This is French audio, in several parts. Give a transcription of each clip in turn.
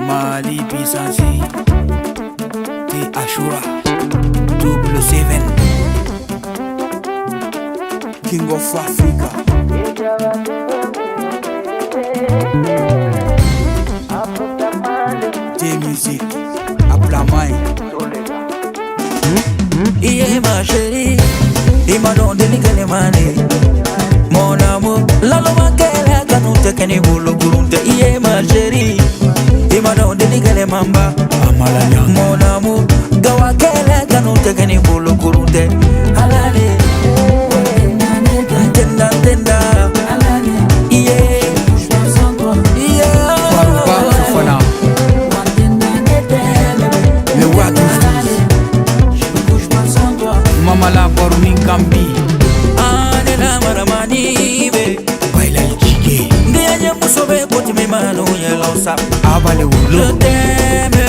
Mali Pisansi, T Ashura, Double Seven, King of Africa. T-Music, Aplamai. Iye ma chérie, il m'a donné les manées. Mon amour, la loi qu'elle a canute que ni bolo kurunte. Iye ma chérie, il m'a donné les mamba. Mon amour, gawa qu'elle a canute que ni bolo kurunte. Alale, tenda tenda. Iye, iye. Baruba Fofana, le roi Mama la Boruni Gambi. Anela maramani be. Baila el chique. Ndiye musobe koti me manu yellow sap. Abale Je Wulo. t'aime,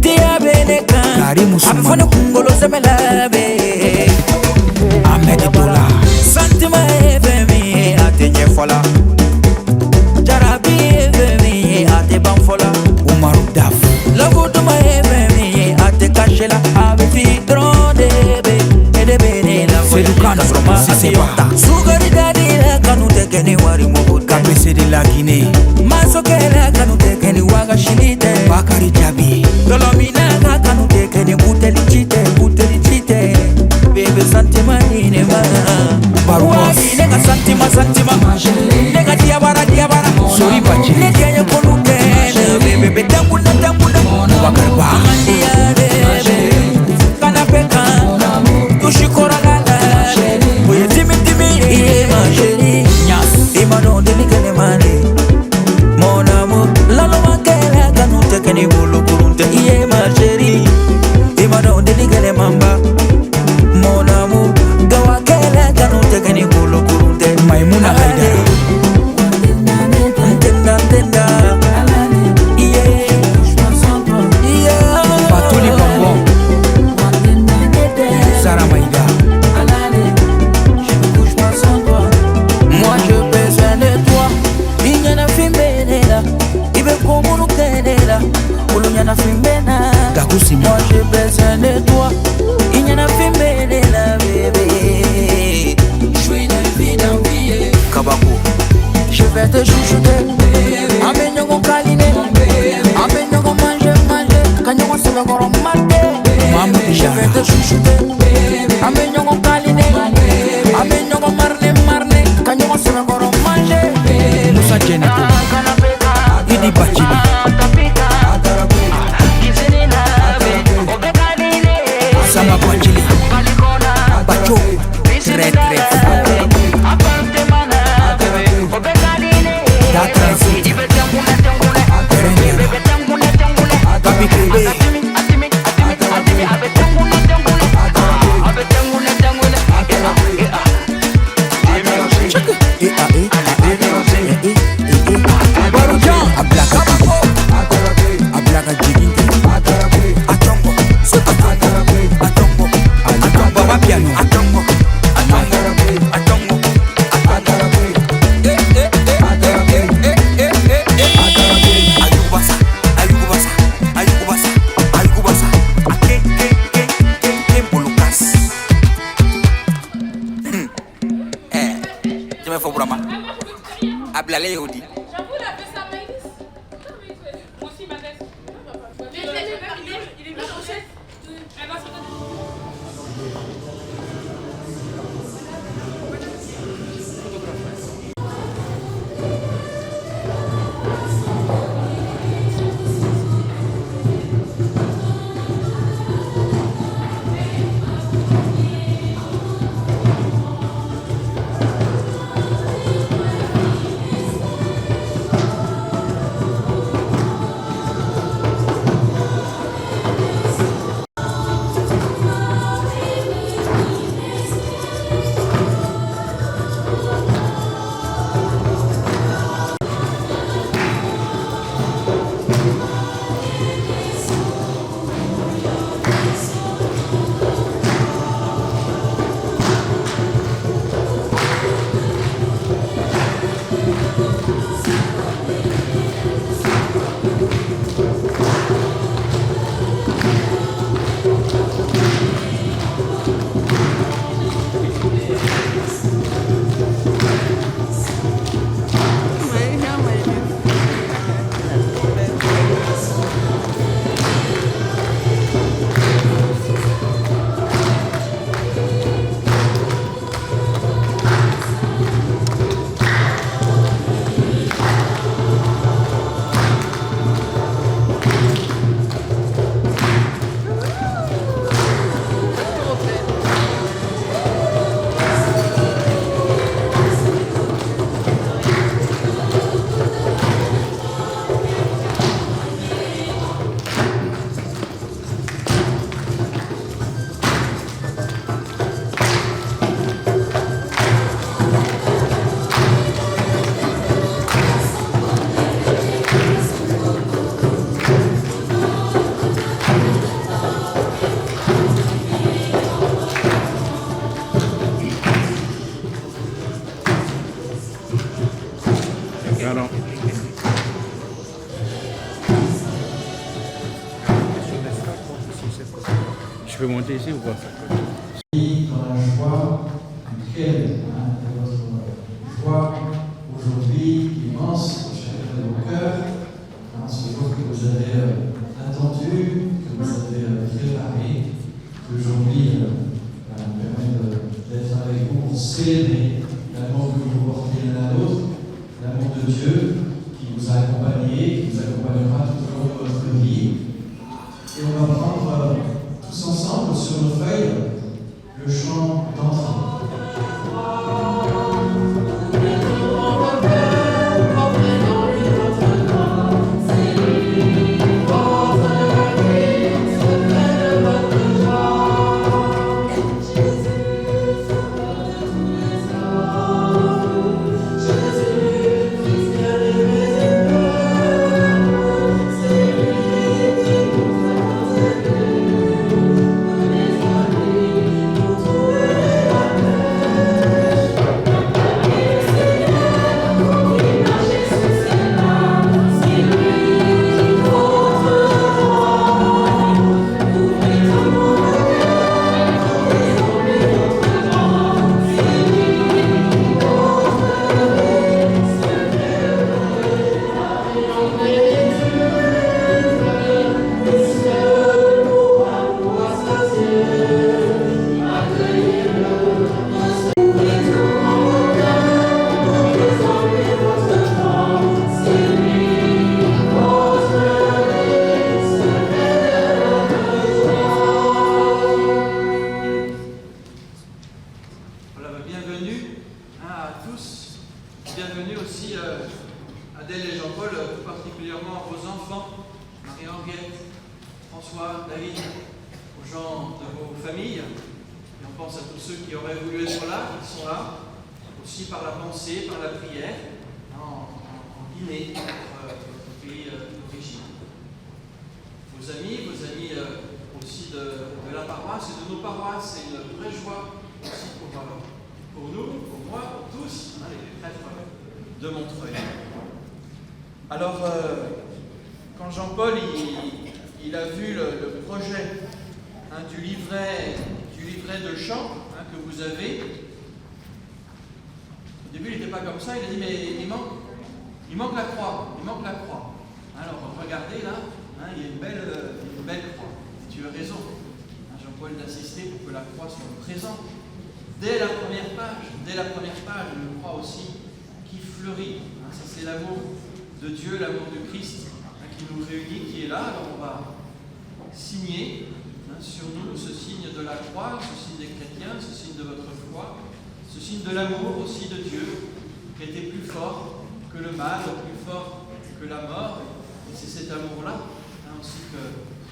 tia beneka. Karimu Sumano. Afana kungolo semelabe. Ahmed Dola. Santima efemi atenye fola. Jarabi efemi ate banfola. Umaru Daf. Lavutuma efemi ate kashela. Ave fi dronde be. Edebe la Sedukano, Siseba. Sugari dadi la kanute keni wari mobuta. Kabese de la Guinée. Masokela kanute keni waga shilite. Bakari Jabi. Dolomina kanute keni buteli chite. Bebe santima nine ma. Barumos. Wagi nega santima. Nega diabara. Sori Bachi. Nega yo konute. Bebe tambuna. Bakar Ba. Amandia bebe. Kanapeka. Tushikora gala. Oye timi. Iye ma chérie. Nyas. Ima don delikele mane. Mon amour, la loi qu'elle a canute que ni bolo kurunte. Iye ma chérie, ima don delikele mamba. Mon amour, gawa qu'elle a canute que ni bolo kurunte. Maimouna Haida. Tenda. Iye. Batuli Bambon. Sarah Maïda. Moi je besoin de toi. Inyana fimbena, ibe komunu kenela. Ulunyana fimbena. Gakusima. Moi j'ai besoin de toi. Inyana fimbena bébé. Je suis une vie d'envie. Kabako. Je vais te chouchouter. Amenyongo kaline. Amenyongo manger. Kanyongo sebe koro mate. Maman Je vais te chouchouter. Amenyongo kaline. Amenyongo marne. Kanyongo sebe koro manger. Moussa Djeneto. Idi Bachili. Sama Bachili. Bacho. Très fort. Da Transit. Terengera. Papi Kebe. Barujan. Ablaka Bako. Ablaka Jiginte. Atongo. Atongo. Baba Piano. Atongo. Ayugubasa. Ake bulukas. Tu me fais pour moi. Ablale Yodi. Je peux monter ici ou pas? Dans la joie duquel, de votre joie aujourd'hui immense, chacun de vos cœurs, ce jour que vous avez attendu, que vous avez préparé, qui aujourd'hui nous permet d'être avec vous pour célébrer l'amour que vous portez l'un à l'autre, l'amour de Dieu qui vous a accompagné, qui vous accompagnera tout au long de votre vie. Et on va prendre tous ensemble sur nos feuilles le chant d'entrée. Bienvenue à tous, bienvenue aussi Adèle et Jean-Paul, tout particulièrement à vos enfants, Marie-Henriette, François, David, aux gens de vos familles, et on pense à tous ceux qui auraient voulu être là, qui sont là, aussi par la pensée, par la prière, en Guinée, notre pays d'origine. Vos amis aussi de la paroisse et de nos paroisses, c'est une vraie joie aussi pour nous, pour moi, pour tous, les prêtres de Montreuil. Alors, quand Jean-Paul il a vu le projet du livret de chant que vous avez, au début il n'était pas comme ça, il a dit mais il manque la croix, Alors regardez là, il y a une belle croix. Tu as raison, Jean-Paul d'insister pour que la croix soit présente. Dès la première page, une croix aussi qui fleurit. Ça c'est l'amour de Dieu, l'amour de Christ qui nous réunit, qui est là. Alors on va signer sur nous ce signe de la croix, ce signe des chrétiens, ce signe de votre foi, ce signe de l'amour aussi de Dieu, qui était plus fort que le mal, plus fort que la mort. Et c'est cet amour-là aussi que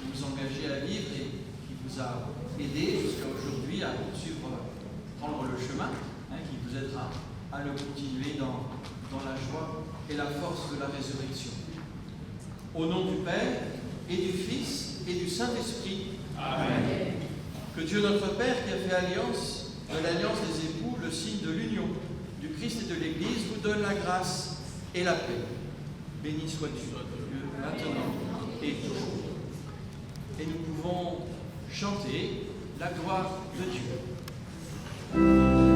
vous vous engagez à vivre et qui vous a aidé jusqu'à aujourd'hui à prendre le chemin, qui vous aidera à le continuer dans la joie et la force de la résurrection. Au nom du Père et du Fils et du Saint-Esprit. Amen. Que Dieu notre Père, qui a fait alliance, de l'alliance des époux, le signe de l'union du Christ et de l'Église, vous donne la grâce et la paix. Béni soit-tu, Dieu, maintenant et toujours. Et nous pouvons chanter la gloire de Dieu. Yeah.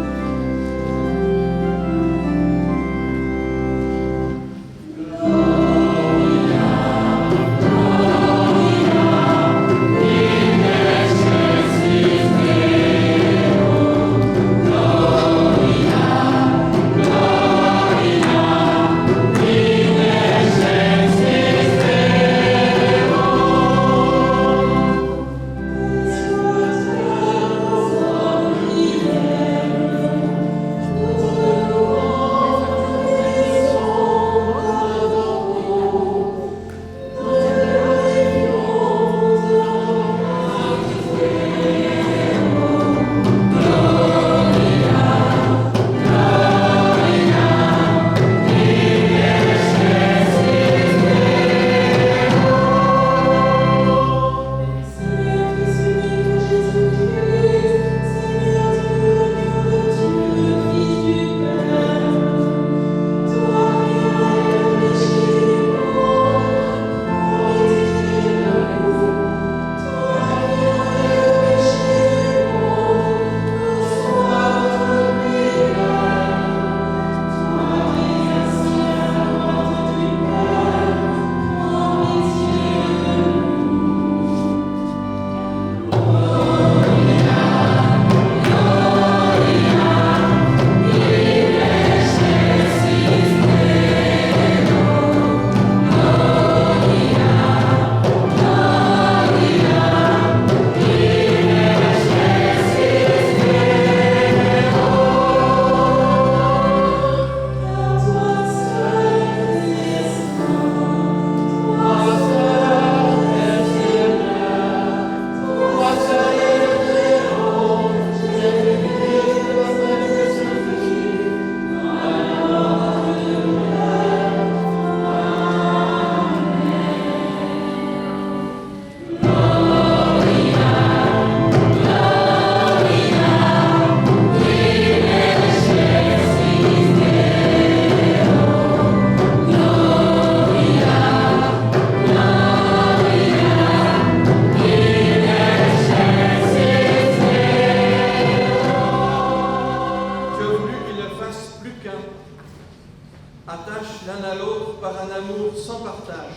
amour sans partage.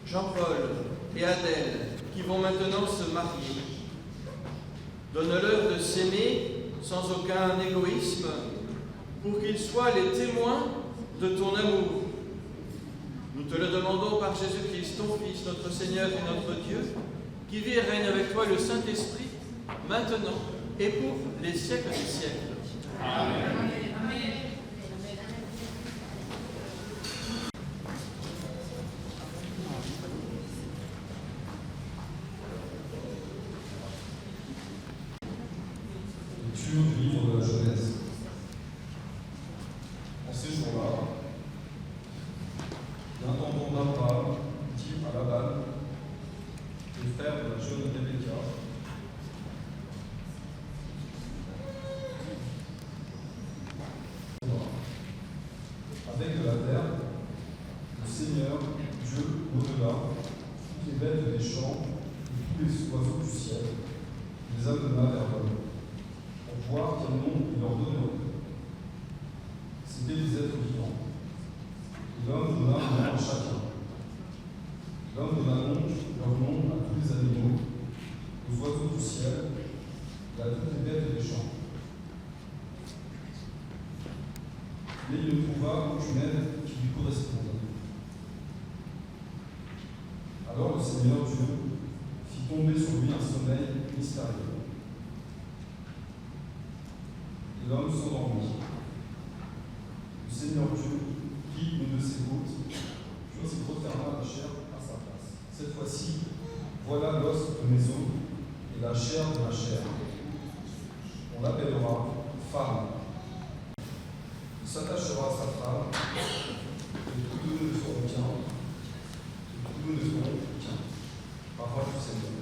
Jean-Paul et Adèle, qui vont maintenant se marier. Donne-leur de s'aimer sans aucun égoïsme, pour qu'ils soient les témoins de ton amour. Nous te le demandons par Jésus-Christ, ton Fils, notre Seigneur et notre Dieu, qui vit et règne avec toi le Saint-Esprit, maintenant et pour les siècles des siècles. Amen. Lecture du livre de la Genèse. En ces jours-là, l'intendant d'Abraham dit à Laban, le frère de la jeune Rebecca, avec de la terre, le Seigneur, Dieu, au-delà, toutes les bêtes des champs et tous les oiseaux du ciel, les amena vers l'homme, pour voir quel nom il leur donnerait. C'étaient des êtres vivants. Et l'homme donna un nom à chacun. L'homme donna donc leur nom à tous les animaux, aux oiseaux du ciel et à toutes les bêtes des champs. Mais il ne trouva aucune aide qui lui correspondait. Alors le Seigneur Dieu fit tomber sur lui un sommeil mystérieux. Et l'homme s'endormit. Le Seigneur Dieu prit une de ses côtes, puis il referma la chair à sa place. Cette fois-ci, voilà l'os de mes os et la chair de ma chair. On l'appellera femme. Il s'attachera à sa femme, et tous deux ne feront qu'un. Et tous deux ne feront qu'un. Parole du Seigneur.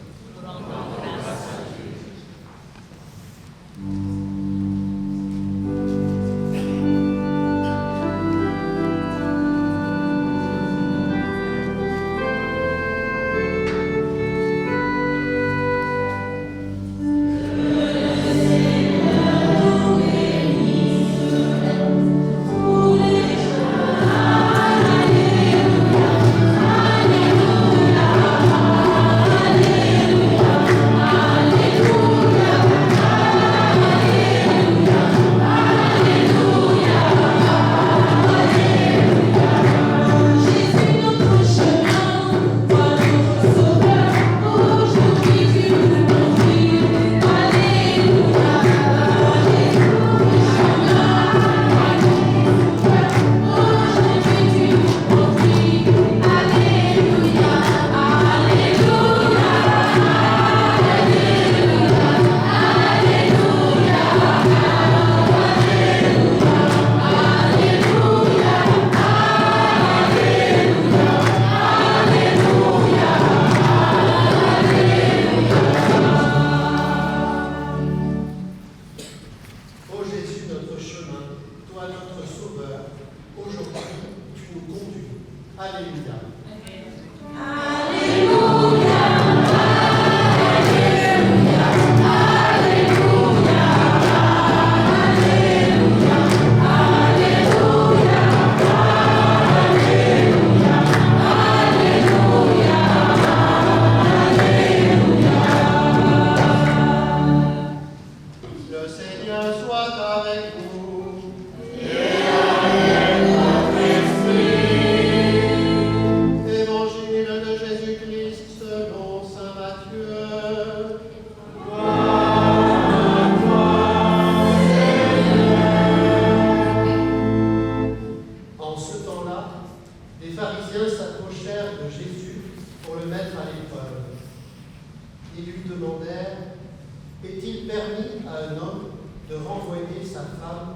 Est-il permis à un homme de renvoyer sa femme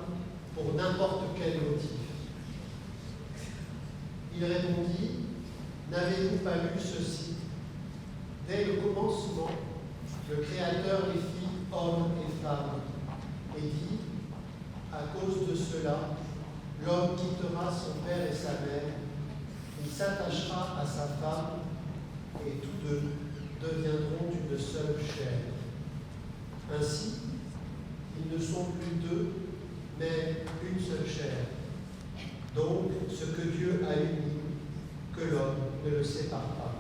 pour n'importe quel motif? Il répondit, n'avez-vous pas lu ceci? Dès le commencement, le Créateur les fit hommes et femmes, et dit, à cause de cela, l'homme quittera son père et sa mère, il s'attachera à sa femme, et tous deux deviendront une seule chair. Ainsi, ils ne sont plus deux, mais une seule chair. Donc, ce que Dieu a uni, ne le sépare pas.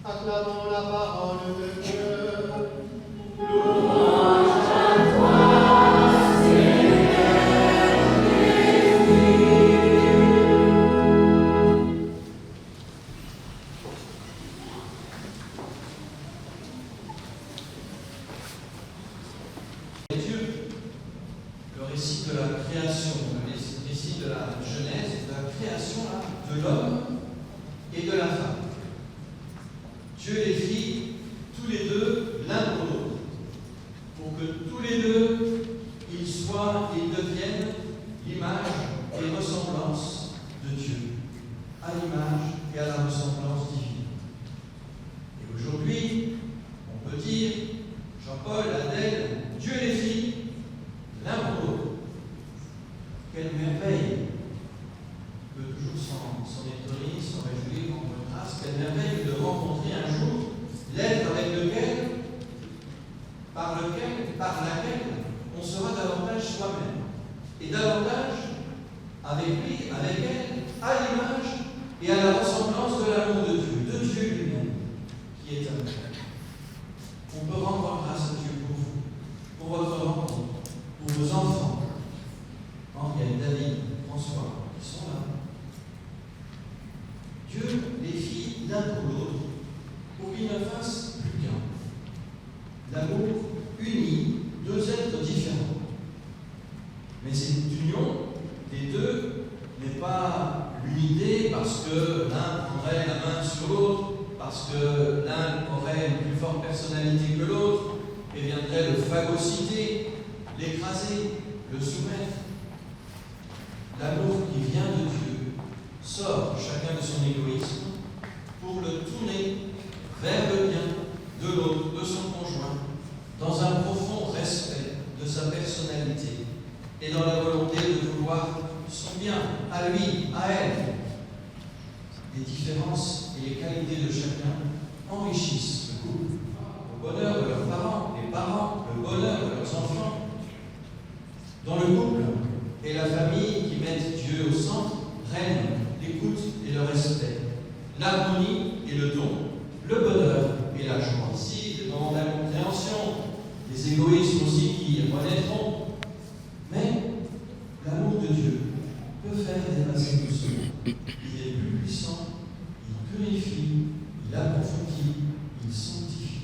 Acclamons la parole de Dieu. Louange à toi, Seigneur Dieu, le récit de la création, le récit de la Genèse, de la création de l'homme et de la femme. Dieu les fit tous les deux l'un pour l'autre, pour que tous les deux ils soient et deviennent l'image et ressemblance de Dieu, à l'image et à la ressemblance divine. Et aujourd'hui, on peut dire, Jean-Paul, Adèle, Dieu les fit l'un pour l'autre. Quelle merveille! On peut toujours s'en étonner, s'en réjouir, rendre grâce. Quelle merveille de rencontrer un jour l'être avec lequel, par laquelle on sera davantage soi-même. Et davantage avec lui, avec elle, à l'image et à la ressemblance de l'amour de Dieu lui-même, qui est amour. On peut rendre grâce à Dieu pour vous, pour votre rencontre, pour vos enfants, Henriette, David, François, qui sont là. Dieu les fit l'un pour l'autre, pour qu'ils ne fassent plus qu'un. L'amour unit deux êtres différents. Mais cette union des deux n'est pas l'unité parce que l'un prendrait la main sur l'autre, parce que l'un aurait une plus forte personnalité que l'autre et viendrait le phagocyter, l'écraser, le soumettre. L'amour qui vient de Dieu sort chacun de son égoïsme pour le tourner vers le bien de l'autre, de son conjoint, dans un profond respect de sa personnalité et dans la volonté de vouloir son bien à lui, à elle. Les différences et les qualités de chacun enrichissent le couple, le bonheur de leurs parents, les parents, le bonheur de leurs enfants. Dans le couple et la famille qui mettent Dieu au centre, règne l'écoute et le respect, l'harmonie et le don, le bonheur et la joie. Ici, des moments d'incompréhension, des égoïsmes aussi qui renaîtront. Mais l'amour de Dieu peut faire dépasser tout cela. Il est plus puissant, il purifie, il approfondit, il sanctifie.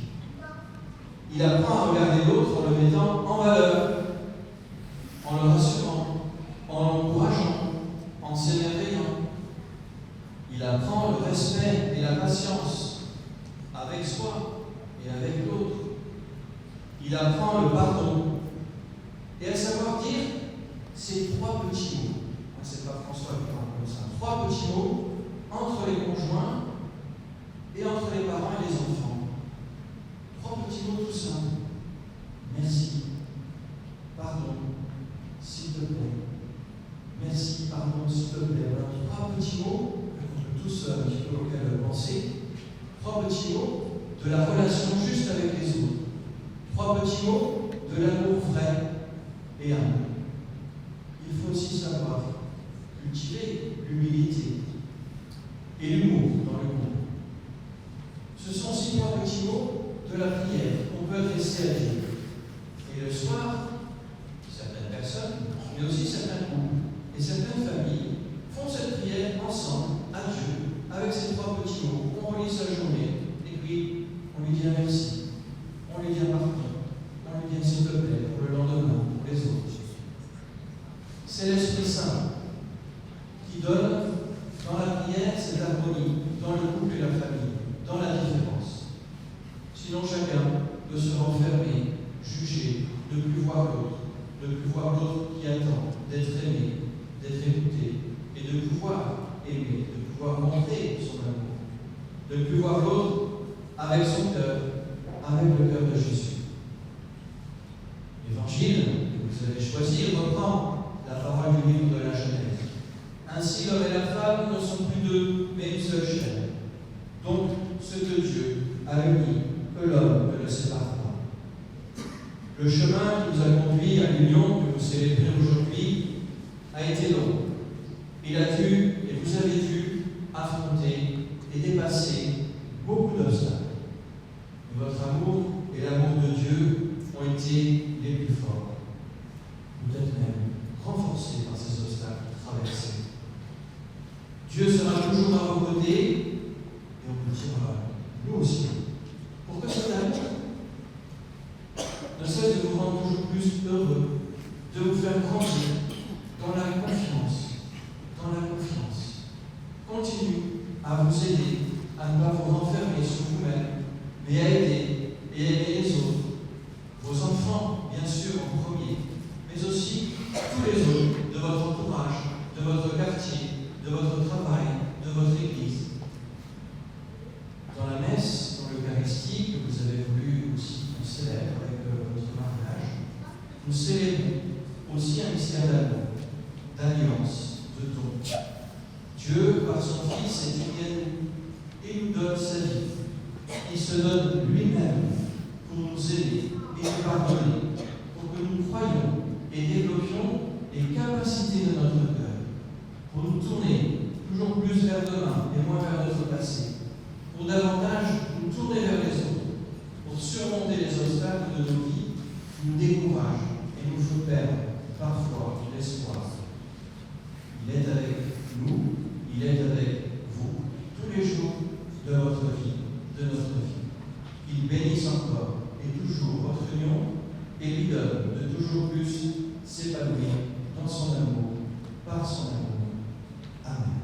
Il apprend à regarder l'autre en le mettant en valeur, en le rassurant, en l'encourageant, en s'émerveillant. Il apprend le respect et la patience avec soi et avec l'autre. Il apprend le pardon et à savoir dire ces trois petits mots. C'est pas François qui parle comme ça. Trois petits mots entre les conjoints et entre les parents et les enfants. Trois petits mots tout simples. Merci. Pardon. S'il te plaît. Merci, pardon, s'il te plaît. Voilà, trois petits mots qu'on peut tous un petit peu auxquels penser. Trois petits mots de la relation juste avec les autres. Trois petits mots de l'amour vrai et humble. Il faut aussi savoir cultiver l'humilité et l'humour dans le monde. Ce sont aussi trois petits mots de la prière qu'on peut adresser à Dieu. Et le soir, certaines personnes, mais aussi certains couples et certaines familles font cette prière ensemble à Dieu avec ces trois petits mots. On relit sa journée et puis on lui dit un merci, on lui dit un pardon, on lui dit s'il te plaît pour le lendemain, pour les autres. C'est l'Esprit Saint qui donne dans la prière cette harmonie, dans le couple et la famille, dans la différence. Sinon chacun peut se renfermer, juger, ne plus voir l'autre qui attend d'être aimé, d'être écouté, et de pouvoir aimer, de pouvoir montrer son amour, de ne plus voir l'autre avec son cœur, avec le cœur de Jésus. L'évangile que vous avez choisi reprend la parole du livre de la Genèse. Ainsi l'homme et la femme ne sont plus deux, mais une seule chair. Donc, ce que Dieu a uni, que l'homme ne le sépare pas. Le chemin qui nous a conduit à l'union que vous célébrez aujourd'hui a été long. Il a dû, et vous avez dû, affronter et dépassé beaucoup d'obstacles. Mais votre amour et l'amour de Dieu ont été les plus forts, peut-être même renforcés par ces obstacles traversés. Dieu sera toujours à vos côtés, et on peut dire nous aussi. Pourquoi cet amour ne cesse de vous rendre toujours plus heureux, de vous faire grandir dans la confiance, Continue à vous aider à ne pas vous renfermer sur vous-même, mais à aider et aimer les autres, vos enfants, bien sûr, en premier, mais aussi tous les autres de votre entourage, de votre quartier, de votre travail, de votre église. Dans la messe, dans l'Eucharistie, que vous avez voulu aussi qu'on célèbre avec votre mariage, nous célébrons aussi un mystère d'amour, d'alliance, de don. Dieu, par son Fils, est unique et nous donne sa vie. Il se donne lui-même pour nous aider et nous pardonner, pour que nous croyions et développions les capacités de notre cœur, pour nous tourner toujours plus vers demain et moins vers notre passé, pour davantage nous tourner vers les autres, pour surmonter les obstacles de nos vies qui nous découragent et nous font perdre parfois l'espoir. Il est avec nous, il est avec vous, tous les jours de votre vie, de notre vie. Il bénisse encore et toujours votre union et lui donne de toujours plus s'épanouir dans son amour, par son amour. Amen.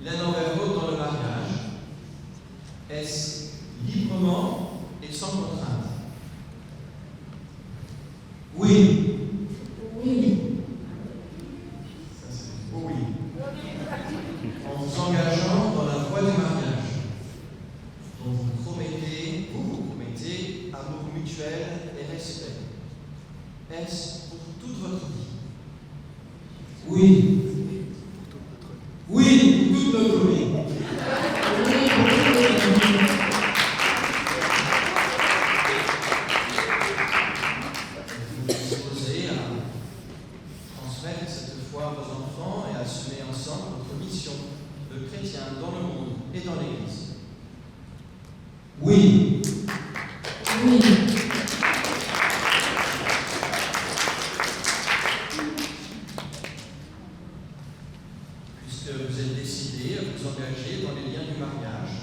L'un envers l'autre dans le mariage, est-ce librement et sans contrainte. Oui. Oui. Ça, c'est oui. En vous engageant dans la voie du mariage, dont vous vous promettez amour mutuel et respect. Est-ce pour toute votre vie? Oui. Oui, pour toute notre vie. Vous vous disposez à transmettre cette foi à vos enfants et à assumer ensemble votre mission de chrétien dans le monde et dans l'Église. Oui. Oui. Puisque vous êtes décidés à vous engager dans les liens du mariage,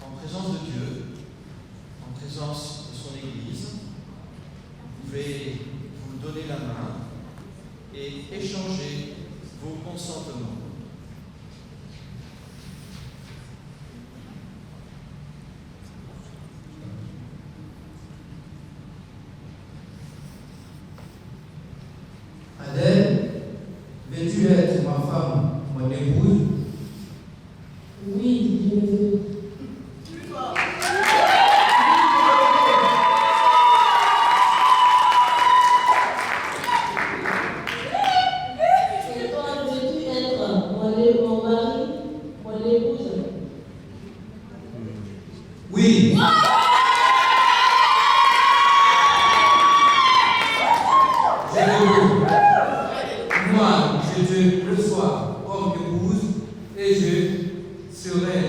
en présence de Dieu, en présence de son Église, vous pouvez vous donner la main et échanger vos consentements. Adèle, veux-tu être ma femme, mon épouse? Oui, je veux. Et toi, veux-tu être mon mari, mon épouse? Oui. Moi, je te reçois comme épouse et je serai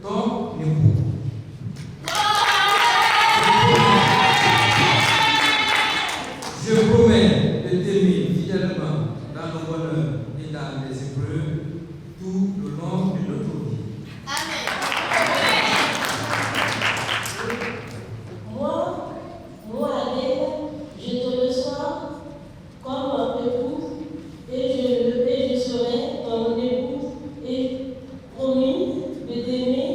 ton époux. Je promets de t'aimer fidèlement dans le bonheur et dans les épreuves tout le long de notre vie. Moi, Adèle, je te reçois comme épouse et je serai ton épouse et promis de t'aimer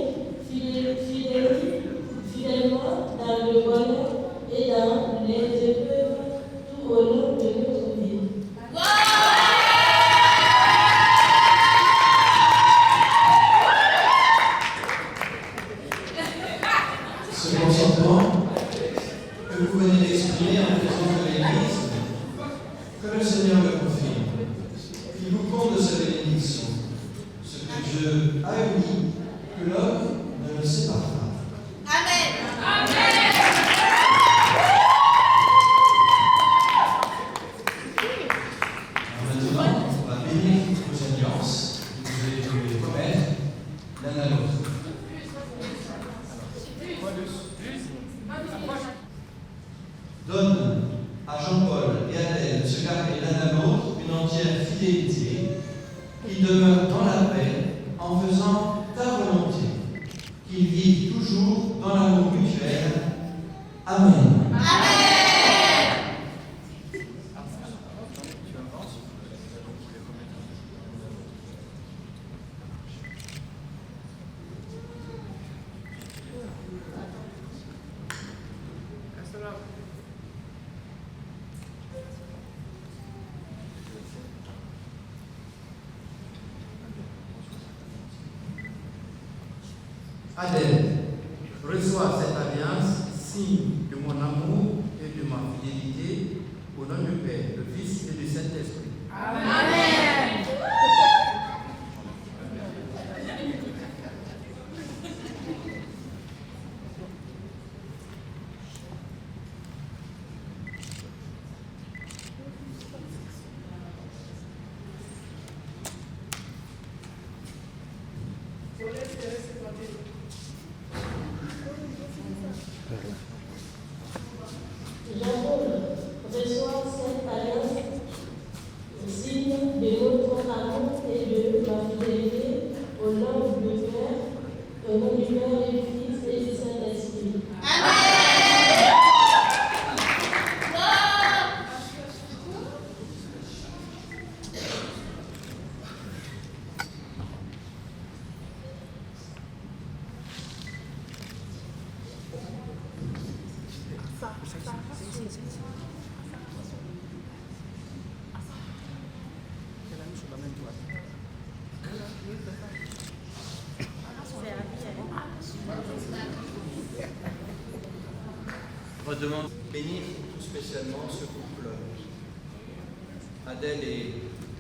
fidèlement dans le bonheur et dans les épreuves tout au long de notre vie. Ce consentement que vous venez d'exprimer en présence de l'Église, que le Seigneur le confirme, qu'il vous compte de sa bénédiction, ce que Dieu a uni, que l'homme ne le sépare pas. Maintenant, on va bénir vos alliances, vous allez vous les promettre l'un à l'autre. Donne à Jean-Paul et Adèle de se garder l'un à l'autre une entière fidélité, qu'ils demeurent dans la paix en faisant ta volonté, qu'ils vivent toujours dans l'amour mutuel. Amen. Adèle, reçois cette alliance, signe de mon amour et de ma fidélité, au nom du Père, du Fils et du Saint-Esprit. Amen. Jean-Paul, reçois cette alliance, signe de notre amour et de ma fidélité, au nom du Père et du Fils et du Saint-Esprit. On va demander bénir tout spécialement ce couple, Adèle et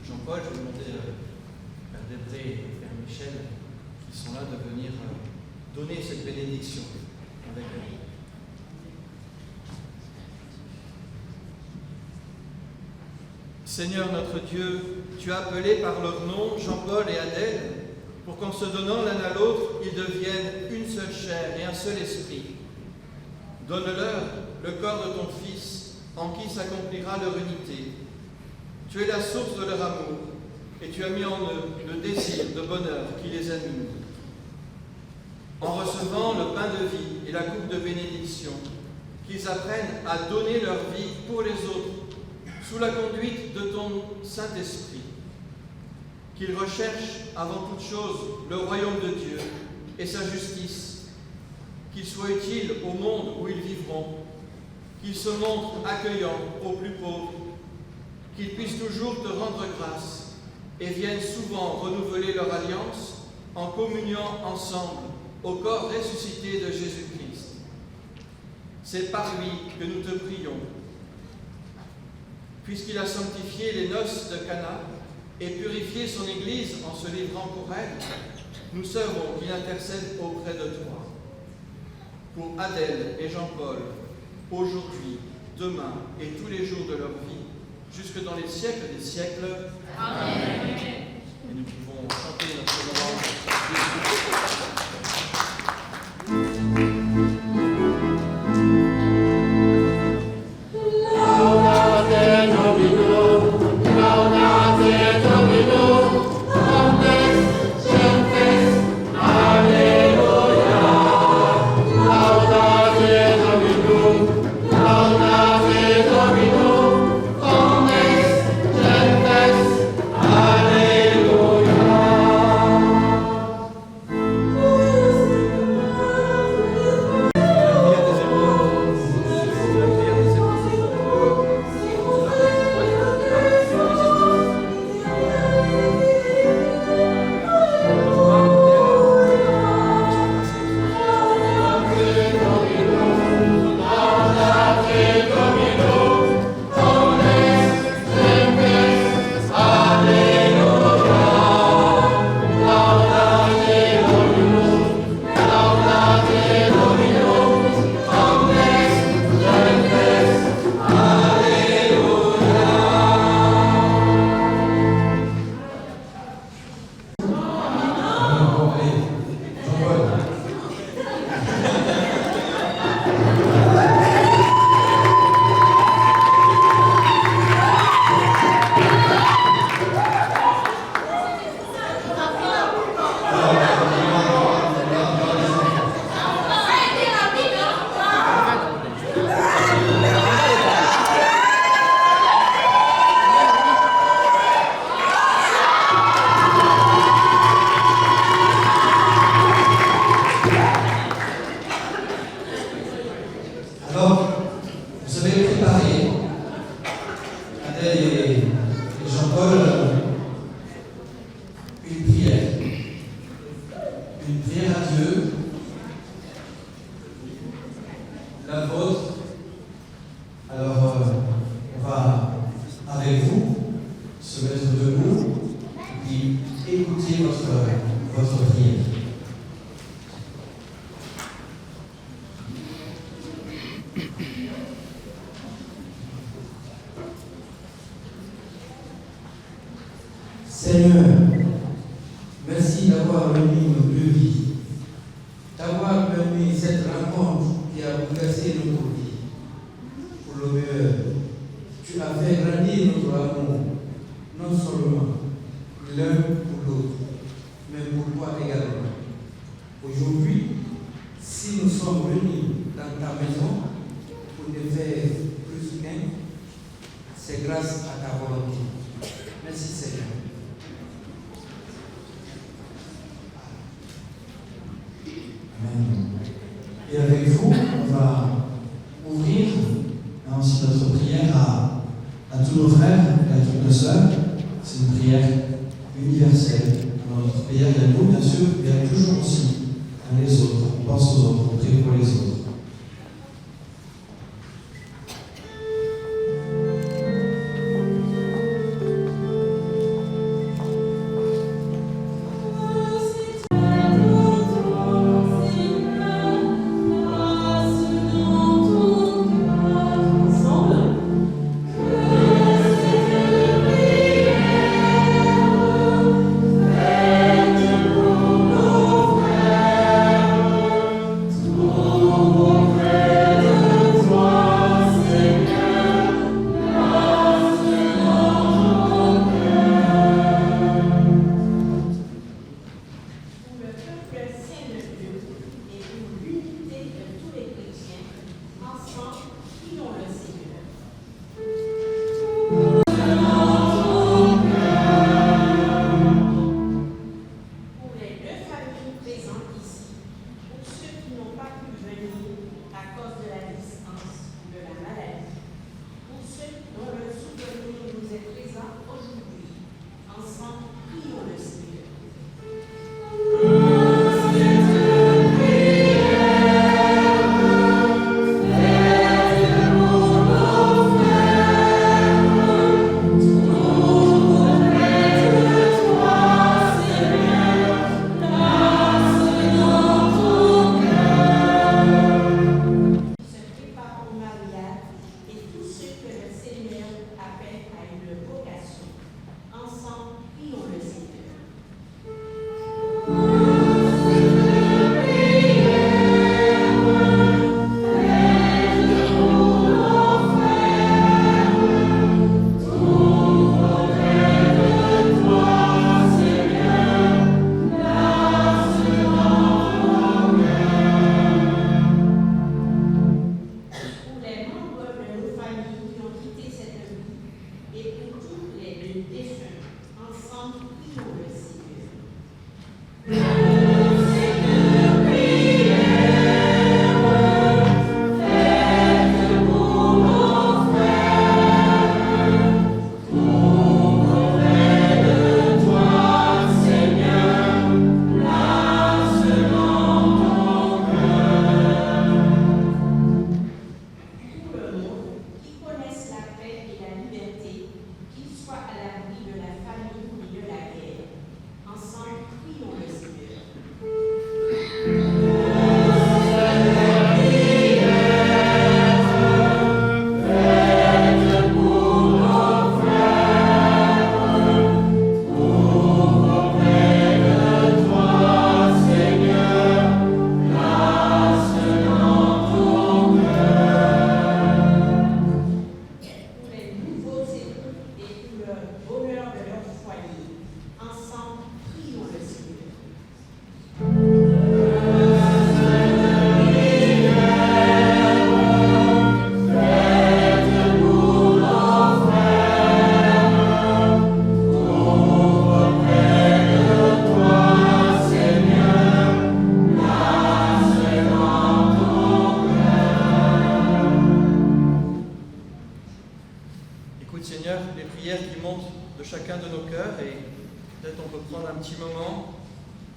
Jean-Paul. Je vais demander à Père Débré et Père Michel, qui sont là, de venir donner cette bénédiction avec nous. Seigneur notre Dieu, tu as appelé par leur nom Jean-Paul et Adèle pour qu'en se donnant l'un à l'autre, ils deviennent une seule chair et un seul esprit. Donne-leur le corps de ton Fils, en qui s'accomplira leur unité. Tu es la source de leur amour, et tu as mis en eux le désir de bonheur qui les anime. En recevant le pain de vie et la coupe de bénédiction, qu'ils apprennent à donner leur vie pour les autres, sous la conduite de ton Saint-Esprit. Qu'ils recherchent avant toute chose le royaume de Dieu et sa justice, qu'ils soient utiles au monde où ils vivront, qu'ils se montrent accueillants aux plus pauvres, qu'ils puissent toujours te rendre grâce et viennent souvent renouveler leur alliance en communiant ensemble au corps ressuscité de Jésus-Christ. C'est par lui que nous te prions. Puisqu'il a sanctifié les noces de Cana et purifié son Église en se livrant pour elle, nous savons qu'il intercède auprès de toi. Pour Adèle et Jean-Paul, aujourd'hui, demain et tous les jours de leur vie, jusque dans les siècles des siècles. Amen. Et nous pouvons chanter notre louange. Seigneur, merci d'avoir permis nos deux vies, d'avoir permis cette rencontre qui a bouleversé notre vie. Pour le meilleur, tu as fait grandir notre amour, non seulement l'un pour l'autre, mais pour toi également. Aujourd'hui, si nous sommes réunis dans ta maison pour te faire plus qu'un, c'est grâce à ta volonté. Merci Seigneur. Et avec vous, on va ouvrir aussi notre prière à tous nos frères et à toutes nos sœurs. C'est une prière universelle. Dans notre prière, il y a nous, bien sûr, mais il y a toujours aussi les autres. On pense aux autres, on prie pour les autres.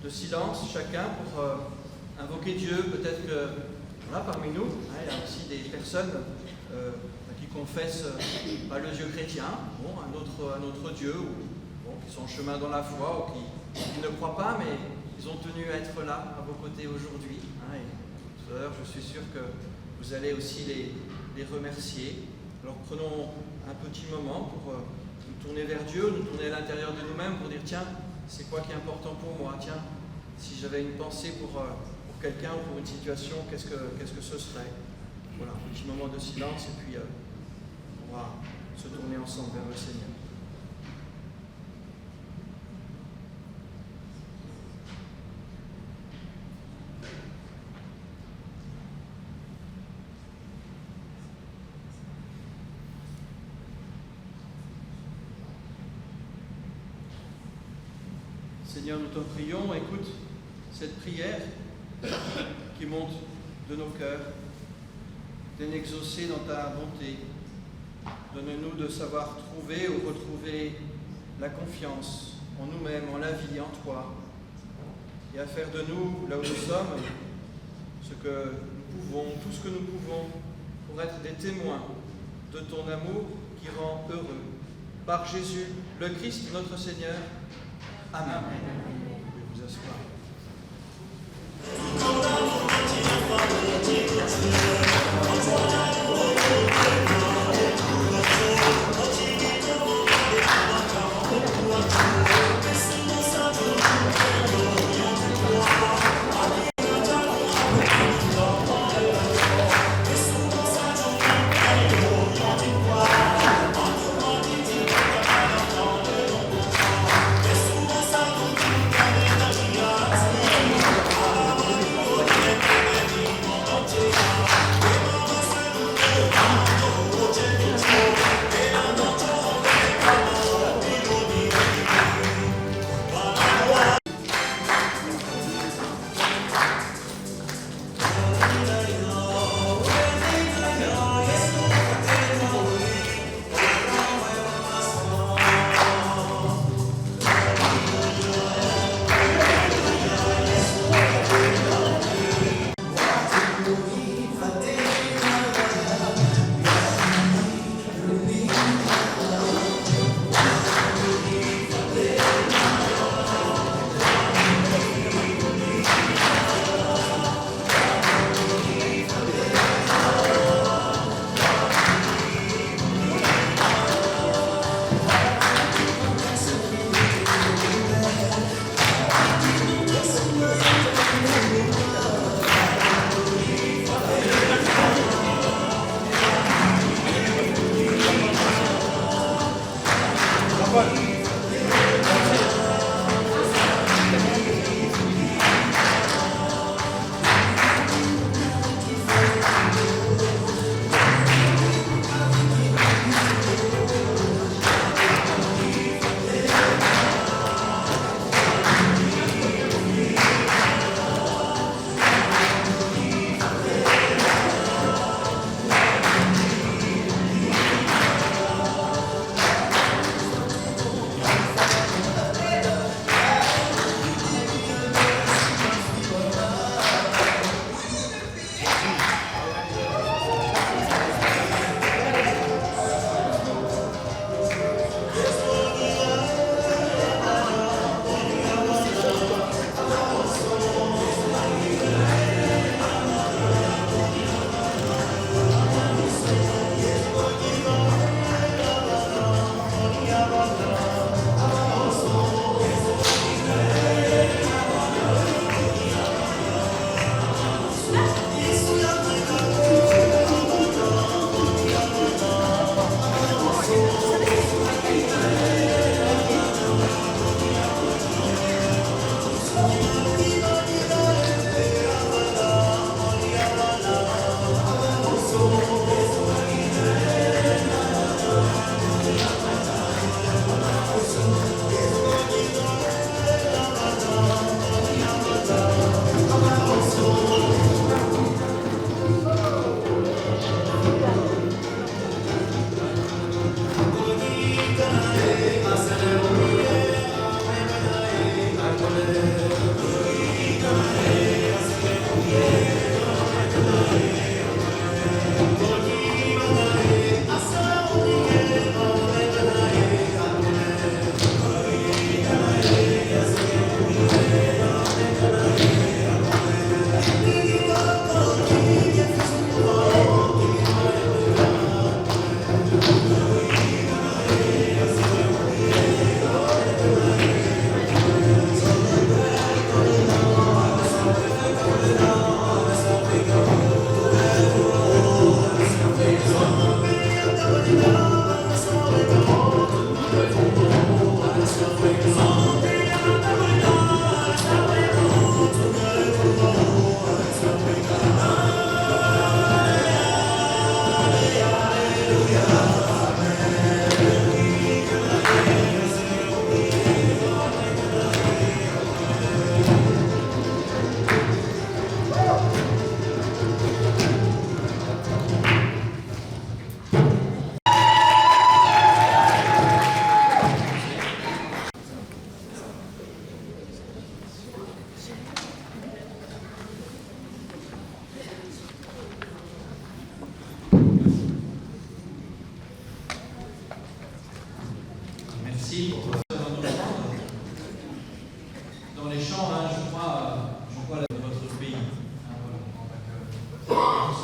de silence chacun pour invoquer Dieu. Peut-être que voilà, parmi nous, il y a aussi des personnes qui confessent pas le Dieu chrétien, un autre Dieu, ou qui sont en chemin dans la foi, ou qui ne croient pas, mais ils ont tenu à être là à vos côtés aujourd'hui. Et tout à l'heure, je suis sûr que vous allez aussi les remercier. Alors prenons un petit moment pour nous tourner vers Dieu, nous tourner à l'intérieur de nous-mêmes pour dire tiens, c'est quoi qui est important pour moi? Tiens, si j'avais une pensée pour quelqu'un ou pour une situation, qu'est-ce que ce serait? Voilà, un petit moment de silence et puis on va se tourner ensemble vers le Seigneur. Seigneur, nous te prions, écoute cette prière qui monte de nos cœurs. d'exaucer dans ta bonté. Donne-nous de savoir trouver ou retrouver la confiance en nous-mêmes, en la vie, en toi, et à faire de nous, là où nous sommes, ce que nous pouvons, tout ce que nous pouvons, pour être des témoins de ton amour qui rend heureux. Par Jésus, le Christ, notre Seigneur. Amen. Vous pouvez vous asseoir.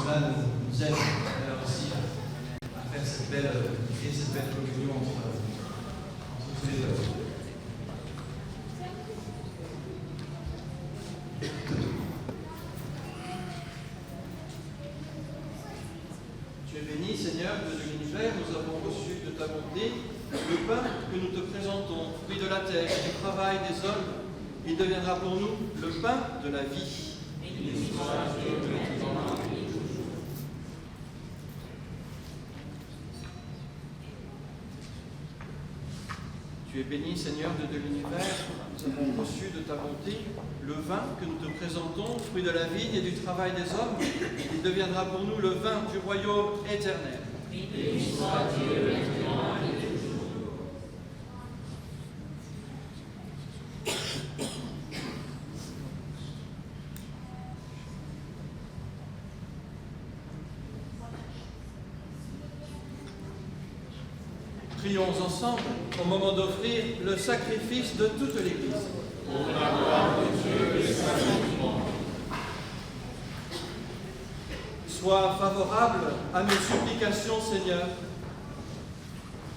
cela nous aide aussi à faire cette belle communion entre tous les deux. Tu es béni, Seigneur, Dieu de l'univers, nous avons reçu de ta bonté le pain que nous te présentons, fruit de la terre et du travail des hommes. Il deviendra pour nous le pain de la vie. Tu es béni, Seigneur, Dieu de l'univers, nous avons reçu de ta bonté le vin que nous te présentons, fruit de la vigne et du travail des hommes. Il deviendra pour nous le vin du royaume éternel. Béni soit Dieu, maintenant et toujours. Prions ensemble au moment d'offrir le sacrifice de toute l'Église. Pour la gloire de Dieu et saintement. Sois favorable à mes supplications, Seigneur.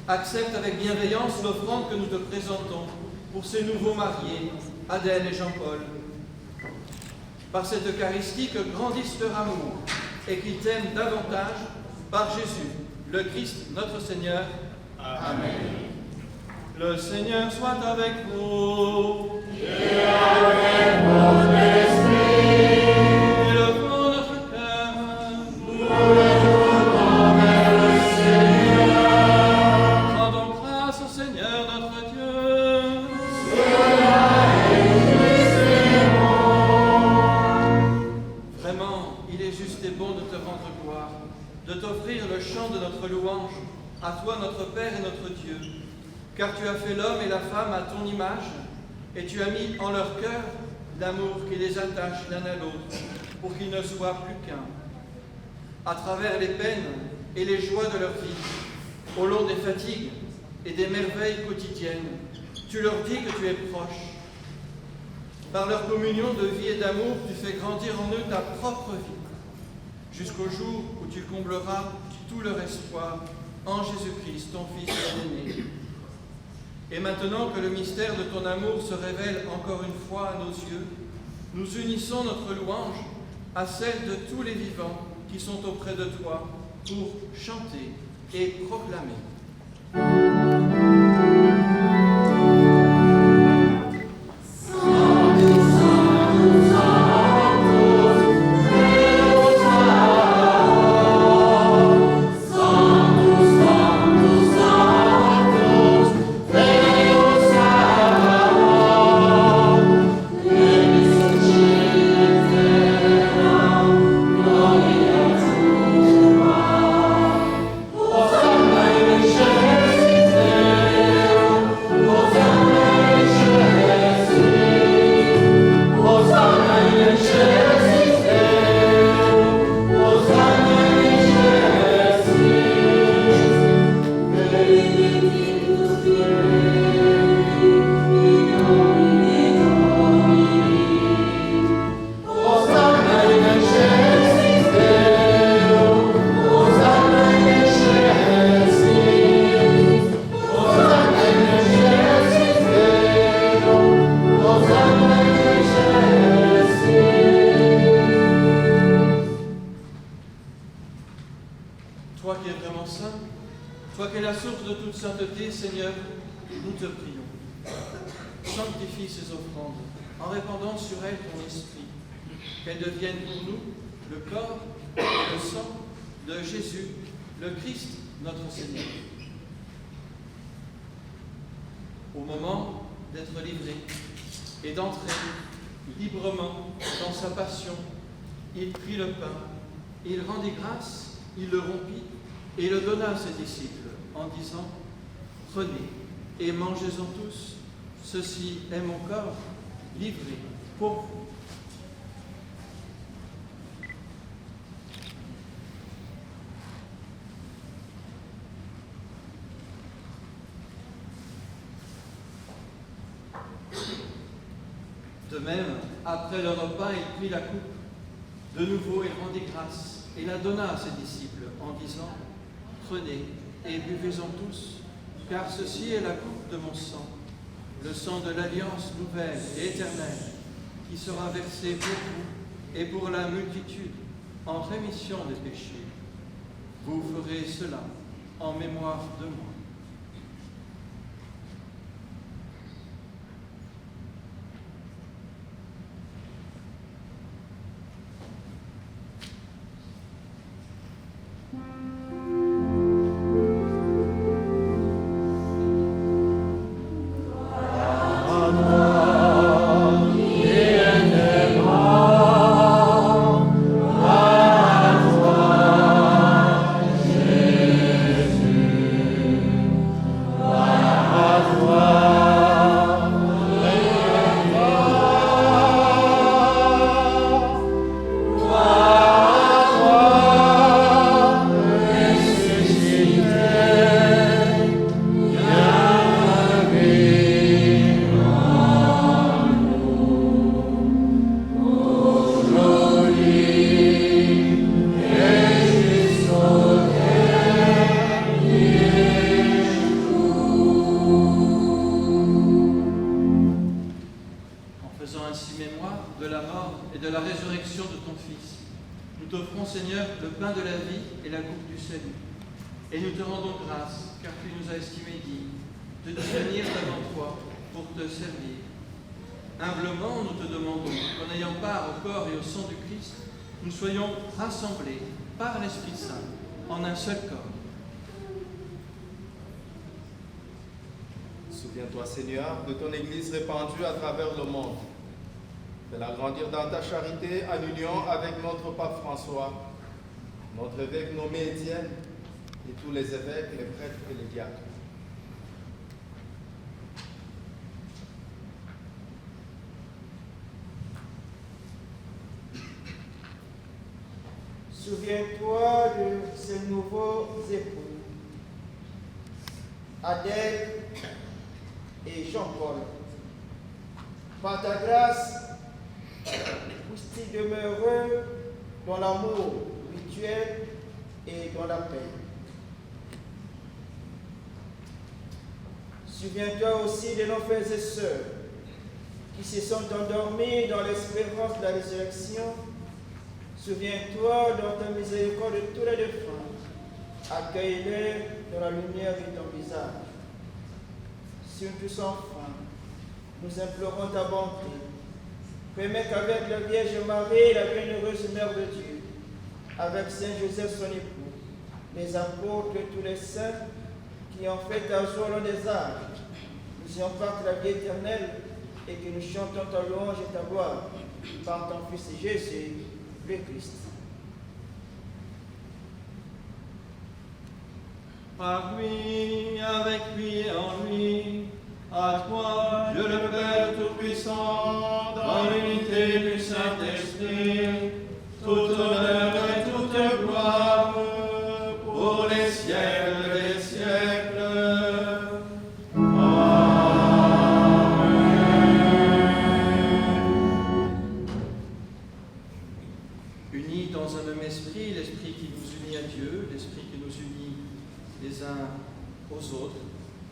Accepte avec bienveillance l'offrande que nous te présentons pour ces nouveaux mariés, Adèle et Jean-Paul. Par cette Eucharistie, que grandisse leur amour et qu'ils t'aiment davantage par Jésus, le Christ, notre Seigneur. Amen. Le Seigneur soit avec vous. Et avec mon esprit. Élevons notre cœur. Nous le tournons vers le Seigneur. Rendons grâce au Seigneur notre Dieu. Cela est juste et bon. Vraiment, il est juste et bon de te rendre gloire, de t'offrir le chant de notre louange. À toi, notre Père et notre Dieu, car tu as fait l'homme et la femme à ton image, et tu as mis en leur cœur l'amour qui les attache l'un à l'autre, pour qu'ils ne soient plus qu'un. À travers les peines et les joies de leur vie, au long des fatigues et des merveilles quotidiennes, tu leur dis que tu es proche. Par leur communion de vie et d'amour, tu fais grandir en eux ta propre vie, jusqu'au jour où tu combleras tout leur espoir en Jésus-Christ, ton Fils bien-aimé. Et maintenant que le mystère de ton amour se révèle encore une fois à nos yeux, nous unissons notre louange à celle de tous les vivants qui sont auprès de toi pour chanter et proclamer. Toi qui es vraiment saint, toi qui es la source de toute sainteté, Seigneur, nous te prions. Sanctifie ces offrandes en répandant sur elles ton esprit, qu'elles deviennent pour nous le corps et le sang de Jésus, le Christ, notre Seigneur. Au moment d'être livré et d'entrer librement dans sa passion, il prit le pain, il rendit grâce, il le rompit et le donna à ses disciples en disant « Prenez et mangez-en tous, ceci est mon corps livré pour vous. » De même, après le repas, il prit la coupe. De nouveau, il rendit grâce. et la donna à ses disciples en disant, « Prenez et buvez-en tous, car ceci est la coupe de mon sang, le sang de l'alliance nouvelle et éternelle, qui sera versé pour vous et pour la multitude en rémission des péchés. Vous ferez cela en mémoire de moi. » Et nous te rendons grâce, car tu nous as estimés dignes de venir devant toi pour te servir. Humblement, nous te demandons qu'en ayant part au corps et au sang du Christ, nous soyons rassemblés par l'Esprit Saint en un seul corps. Souviens-toi, Seigneur, de ton Église répandue à travers le monde. Fais-la grandir dans ta charité en union avec notre pape François, notre évêque nommé Étienne, et tous les évêques, les prêtres et les diacres. Souviens-toi de ces nouveaux époux, Adèle et Jean-Paul. Par ta grâce, puisses-tu demeurer dans l'amour mutuel et dans la paix. Souviens-toi aussi de nos frères et sœurs qui se sont endormis dans l'espérance de la résurrection. Souviens-toi dans ta miséricorde de tous les défunts. Accueille-les dans la lumière de ton visage. Sur tous enfin, nous implorons ta bonté. Permets qu'avec la Vierge Marie, la bienheureuse Mère de Dieu, avec Saint Joseph son époux, les apôtres et tous les saints qui ont fait ta joie au long des âges, nous ayons part de la vie éternelle et que nous chantons ta louange et ta gloire par ton Fils Jésus, le Christ. Par lui, avec lui et en lui, à toi, Dieu le Père Tout-Puissant, dans l'unité du Saint-Esprit, tout honneur et toute gloire, pour les siècles des siècles. Unis dans un même esprit, l'esprit qui nous unit à Dieu, l'esprit qui nous unit les uns aux autres,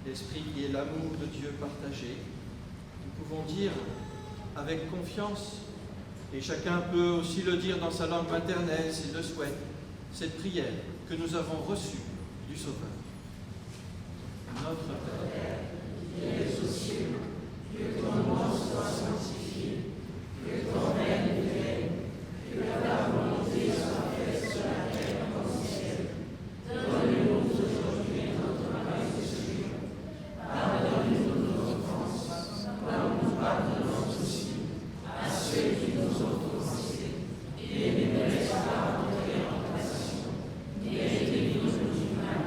l'esprit qui est l'amour de Dieu partagé, nous pouvons dire avec confiance, et chacun peut aussi le dire dans sa langue maternelle s'il le souhaite, cette prière que nous avons reçue du Sauveur. Notre Père, qui es aux cieux, que ton nom soit sanctifié, que ton règne vienne, que ta volonté soit faite sur la terre comme au ciel. Donne-nous aujourd'hui notre pain quotidien. Pardonne-nous nos offenses, comme nous pardonnons aussi à ceux qui nous ont offensés. Et ne nous laisse pas entrer en tentation, mais délivre-nous du mal.